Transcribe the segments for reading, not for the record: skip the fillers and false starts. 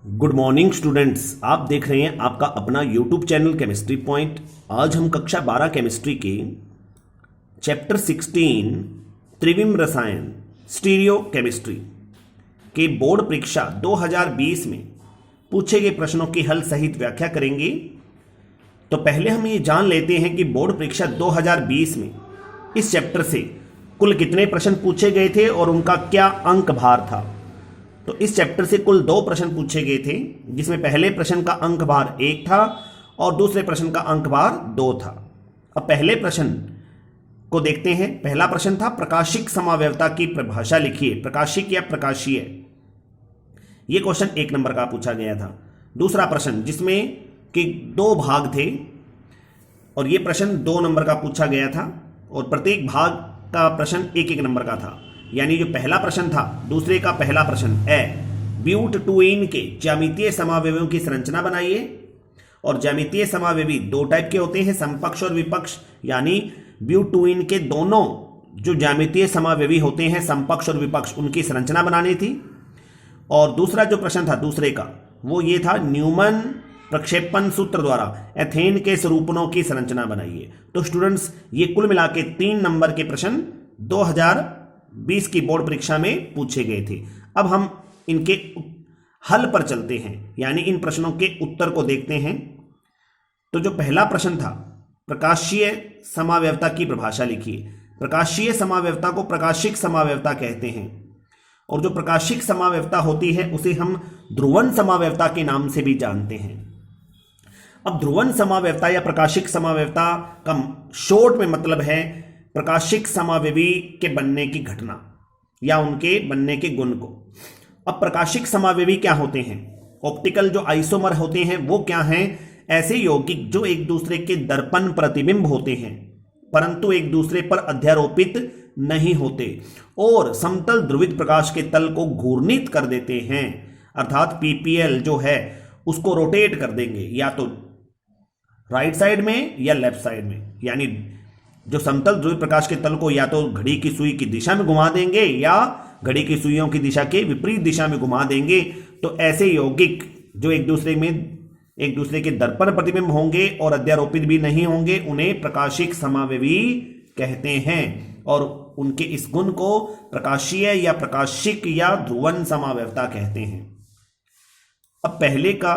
Good morning students, आप देख रहे हैं आपका अपना यूट्यूब चैनल केमिस्ट्री पॉइंट। आज हम कक्षा 12 केमिस्ट्री के चैप्टर 16 त्रिविम रसायन स्टीरियो केमिस्ट्री के बोर्ड परीक्षा 2020 में पूछे गए प्रश्नों की हल सहित व्याख्या करेंगे। तो पहले हम ये जान लेते हैं कि बोर्ड परीक्षा 2020 में इस चैप्टर से कुल कितने प्रश्न पूछे गए थे और उनका क्या अंक भार था। तो इस चैप्टर से कुल 2 प्रश्न पूछे गए थे, जिसमें पहले प्रश्न का अंक भार 1 था और दूसरे प्रश्न का अंक भार 2 था। अब पहले प्रश्न को देखते हैं। पहला प्रश्न था प्रकाशिक समावयवता की परिभाषा लिखिए। प्रकाशिक या प्रकाशीय, यह क्वेश्चन 1 नंबर का पूछा गया था। दूसरा प्रश्न जिसमें कि 2 भाग थे और यह प्रश्न 2 नंबर का पूछा गया था और प्रत्येक भाग का प्रश्न 1-1 नंबर का था। यानी जो पहला प्रश्न था दूसरे का पहला प्रश्न ब्यूटटूइन के ज्यामितीय समावयवों की संरचना बनाइए। और ज्यामितीय समावयवी 2 टाइप के होते हैं, समपक्ष और विपक्ष। यानी ब्यूटटूइन के दोनों जो ज्यामितीय समावयवी होते हैं, समपक्ष और विपक्ष, उनकी संरचना बनानी थी। और दूसरा जो प्रश्न था दूसरे का वो ये था, न्यूमन प्रक्षेपण सूत्र द्वारा एथेन के स्वरूपणों की संरचना बनाइए। तो स्टूडेंट्स ये कुल मिला के 3 नंबर के प्रश्न 2020 की बोर्ड परीक्षा में पूछे गए थे। अब हम इनके हल पर चलते हैं, यानी इन प्रश्नों के उत्तर को देखते हैं। तो जो पहला प्रश्न था, प्रकाशीय समावयवता की परिभाषा लिखिए। प्रकाशीय समावयवता को प्रकाशिक समावयवता कहते हैं और जो प्रकाशिक समावयवता होती है उसे हम ध्रुवन समावयवता के नाम से भी जानते हैं। अब ध्रुवन समावयवता या प्रकाशिक समावयवता का शॉर्ट में मतलब है प्रकाशिक समावयवी के बनने की घटना या उनके बनने के गुण को। अब प्रकाशिक समावयवी क्या होते हैं? ऑप्टिकल जो आइसोमर होते हैं वो क्या हैं? ऐसे यौगिक जो एक दूसरे के दर्पण प्रतिबिंब होते हैं परंतु एक दूसरे पर अध्यारोपित नहीं होते और समतल ध्रुवित प्रकाश के तल को घूर्णित कर देते हैं। अर्थात पीपीएल जो है उसको रोटेट कर देंगे, या तो राइट साइड में या लेफ्ट साइड में। यानी जो समतल ध्रुवित प्रकाश के तल को या तो घड़ी की सुई की दिशा में घुमा देंगे या घड़ी की सुइयों की दिशा के विपरीत दिशा में घुमा देंगे। तो ऐसे यौगिक जो एक दूसरे के दर्पण प्रतिबिंब होंगे और अध्यारोपित भी नहीं होंगे, उन्हें प्रकाशिक समावयवी कहते हैं और उनके इस गुण को प्रकाशीय या प्रकाशिक या ध्रुवन समावयवता कहते हैं। अब पहले का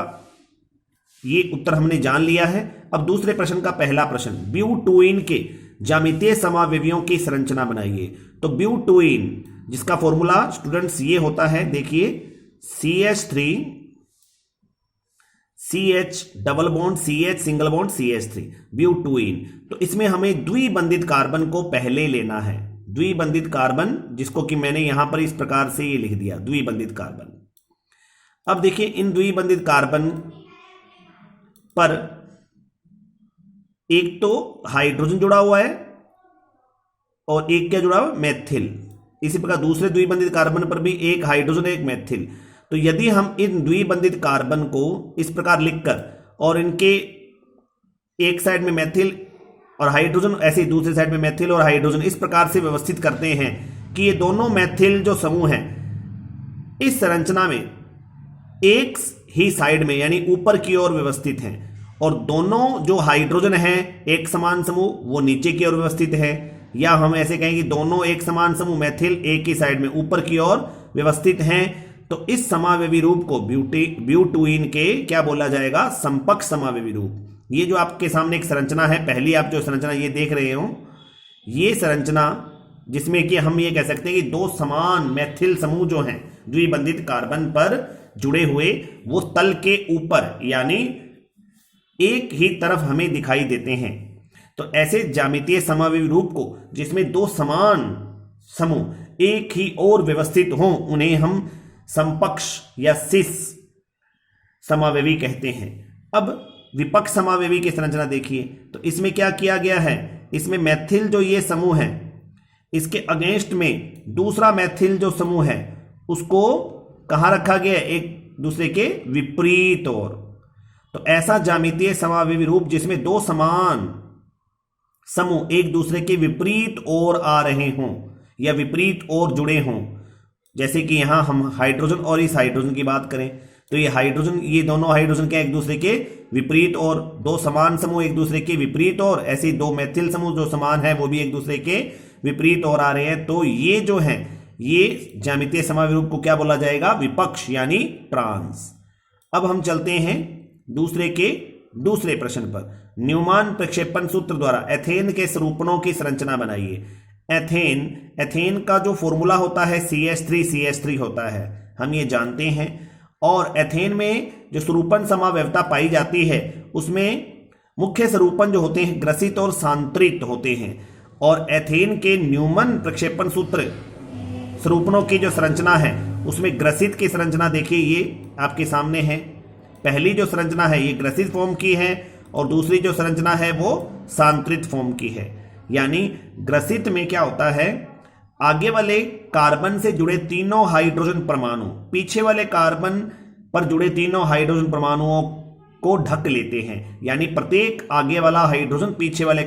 ये उत्तर हमने जान लिया है। अब दूसरे प्रश्न का पहला प्रश्न, ब्यूटूइन के ज्यामितीय समावयवियों की संरचना बनाइए। तो ब्यूटूइन जिसका फॉर्मूला स्टूडेंट्स ये होता है, देखिए CH3 CH double bond CH single bond CH3 ब्यूटूइन। तो इसमें हमें द्विबंधित कार्बन को पहले लेना है। द्विबंधित कार्बन जिसको कि मैंने यहां पर इस प्रकार से ये लिख दिया, द्विबंधित कार्बन। अब देखिए इन द्विबंधित कार्बन पर एक तो हाइड्रोजन जुड़ा हुआ है और एक क्या जुड़ा हुआ है? मेथिल। इसी प्रकार दूसरे द्विबंधित कार्बन पर भी एक हाइड्रोजन एक मेथिल। तो यदि हम इन द्विबंधित कार्बन को इस प्रकार लिखकर और इनके एक साइड में मेथिल और हाइड्रोजन, ऐसे दूसरे साइड में मेथिल और हाइड्रोजन, इस प्रकार से व्यवस्थित करते हैं कि ये दोनों मेथिल जो समूह हैं इस संरचना में एक ही साइड में यानी ऊपर की ओर व्यवस्थित हैं और दोनों जो हाइड्रोजन हैं एक समान समूह वो नीचे की ओर व्यवस्थित है। या हम ऐसे कहें कि दोनों एक समान समूह मेथिल एक ही साइड में ऊपर की ओर व्यवस्थित हैं। तो इस समावयवी रूप को ब्यूटूइन के क्या बोला जाएगा? समपक्ष समावयवी रूप। ये जो आपके सामने एक संरचना है, पहली आप जो संरचना ये देख रहे हो, ये संरचना जिसमें कि हम ये कह सकते हैं कि 2 समान मेथिल समूह जो हैं द्विबंधित कार्बन पर जुड़े हुए वो तल के ऊपर यानी एक ही तरफ हमें दिखाई देते हैं। तो ऐसे ज्यामितीय समावयवी रूप को जिसमें 2 समान समूह एक ही ओर व्यवस्थित हों उन्हें हम समपक्ष या सिस समावयवी कहते हैं। अब विपक्ष समावयवी की संरचना देखिए। तो इसमें क्या किया गया है? इसमें मेथिल जो ये समूह है इसके अगेंस्ट में दूसरा मेथिल जो समूह है उसको कहां रखा गया है? एक दूसरे के विपरीत ओर। तो ऐसा ज्यामितीय समावयवी रूप जिसमें 2 समान समूह एक दूसरे के विपरीत ओर आ रहे हों या विपरीत ओर जुड़े हों, जैसे कि यहां हम हाइड्रोजन और इस हाइड्रोजन की बात करें तो ये हाइड्रोजन, ये दोनों हाइड्रोजन क्या एक दूसरे के विपरीत, और दो समान समूह एक दूसरे के विपरीत, और ऐसे दो मैथिल समूह जो समान है वो भी एक दूसरे के विपरीत और आ रहे हैं। तो ये जो है ये ज्यामितीय समाविरूप को क्या बोला जाएगा? विपक्ष यानी ट्रांस। अब हम चलते हैं दूसरे प्रश्न पर। न्यूमान प्रक्षेपण सूत्र द्वारा एथेन के स्वरूपणों की संरचना बनाइए। एथेन का जो फॉर्मूला होता है CH3 होता है, हम ये जानते हैं। और एथेन में जो स्वरूपण समावयवता पाई जाती है उसमें मुख्य स्वरूपण जो होते हैं ग्रसित और सांत्रित होते हैं। और एथेन के न्यूमन प्रक्षेपण सूत्र स्वरूपणों की जो संरचना है उसमें ग्रसित की संरचना देखिए, ये आपके सामने है। पहली जो संरचना है ये ग्रसित फॉर्म की है और दूसरी जो संरचना है वो सांत्रित फॉर्म की है। यानी ग्रसित में क्या होता है, आगे वाले कार्बन से जुड़े तीनों हाइड्रोजन परमाणु पीछे वाले कार्बन पर जुड़े तीनों हाइड्रोजन परमाणुओं को ढक लेते हैं। यानी प्रत्येक आगे वाला हाइड्रोजन पीछे वाले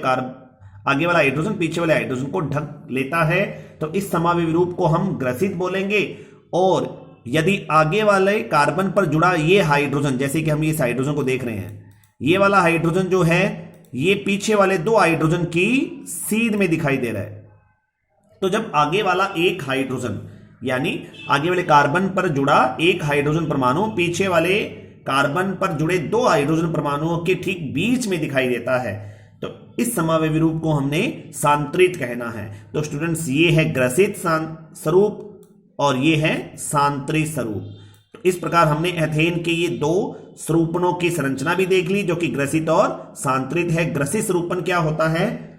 हाइड्रोजन को ढक लेता है। तो इस समावयवी रूप को हम ग्रसित बोलेंगे। और यदि आगे वाले कार्बन पर जुड़ा ये हाइड्रोजन, जैसे कि हम इस हाइड्रोजन को देख रहे हैं, ये वाला हाइड्रोजन जो है ये पीछे वाले दो हाइड्रोजन की सीध में दिखाई दे रहा है। तो जब आगे वाला एक हाइड्रोजन यानी आगे वाले कार्बन पर जुड़ा एक हाइड्रोजन परमाणु पीछे वाले कार्बन पर जुड़े दो हाइड्रोजन परमाणुओं के ठीक बीच में दिखाई देता है, तो इस समावयवी रूप को हमने सांत्रित कहना है। तो स्टूडेंट्स ये है ग्रसित स्वरूप और ये है सांत्रित स्वरूप। तो इस प्रकार हमने एथेन के ये दो स्वरूपणों की संरचना भी देख ली जो कि ग्रसित और सांत्रित है। ग्रसित स्वरूपण क्या होता है?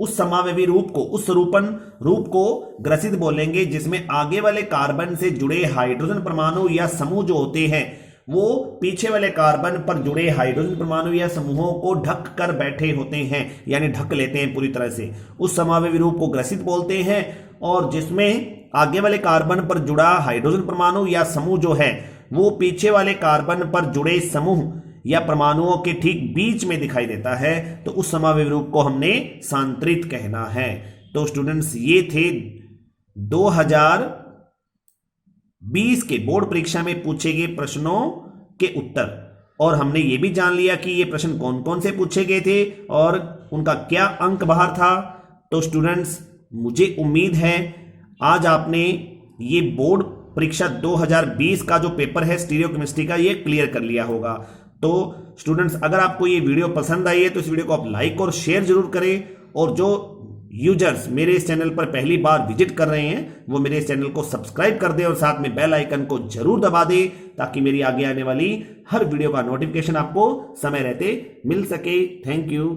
उस समावयवी रूप को, उस स्वरूपण रूप को ग्रसित बोलेंगे जिसमें आगे वाले कार्बन से जुड़े हाइड्रोजन परमाणु या समूह जो होते हैं वो पीछे वाले कार्बन पर जुड़े हाइड्रोजन परमाणु या समूहों को ढक कर बैठे होते हैं, यानी ढक लेते हैं पूरी तरह से। उस समावयवी रूप को ग्रसित बोलते हैं। और जिसमें आगे वाले कार्बन पर जुड़ा हाइड्रोजन परमाणु या समूह जो है वो पीछे वाले कार्बन पर जुड़े समूह या परमाणुओं के ठीक बीच में दिखाई देता है, तो उस समावयवी रूप को हमने सांत्रित कहना है। तो स्टूडेंट्स ये थे 2020 के बोर्ड परीक्षा में पूछे गए प्रश्नों के उत्तर। और हमने ये भी जान लिया कि ये प्रश्न कौन कौन से पूछे गए थे और उनका क्या अंक बाहर था। तो स्टूडेंट्स मुझे उम्मीद है आज आपने ये बोर्ड परीक्षा 2020 का जो पेपर है स्टीरियोकेमिस्ट्री का ये क्लियर कर लिया होगा। तो स्टूडेंट्स अगर आपको ये वीडियो पसंद आई है तो इस वीडियो को आप लाइक और शेयर जरूर करें। और जो यूजर्स मेरे इस चैनल पर पहली बार विजिट कर रहे हैं वो मेरे इस चैनल को सब्सक्राइब कर दें और साथ में बेल आइकन को जरूर दबा दें ताकि मेरी आगे आने वाली हर वीडियो का नोटिफिकेशन आपको समय रहते मिल सके। Thank you.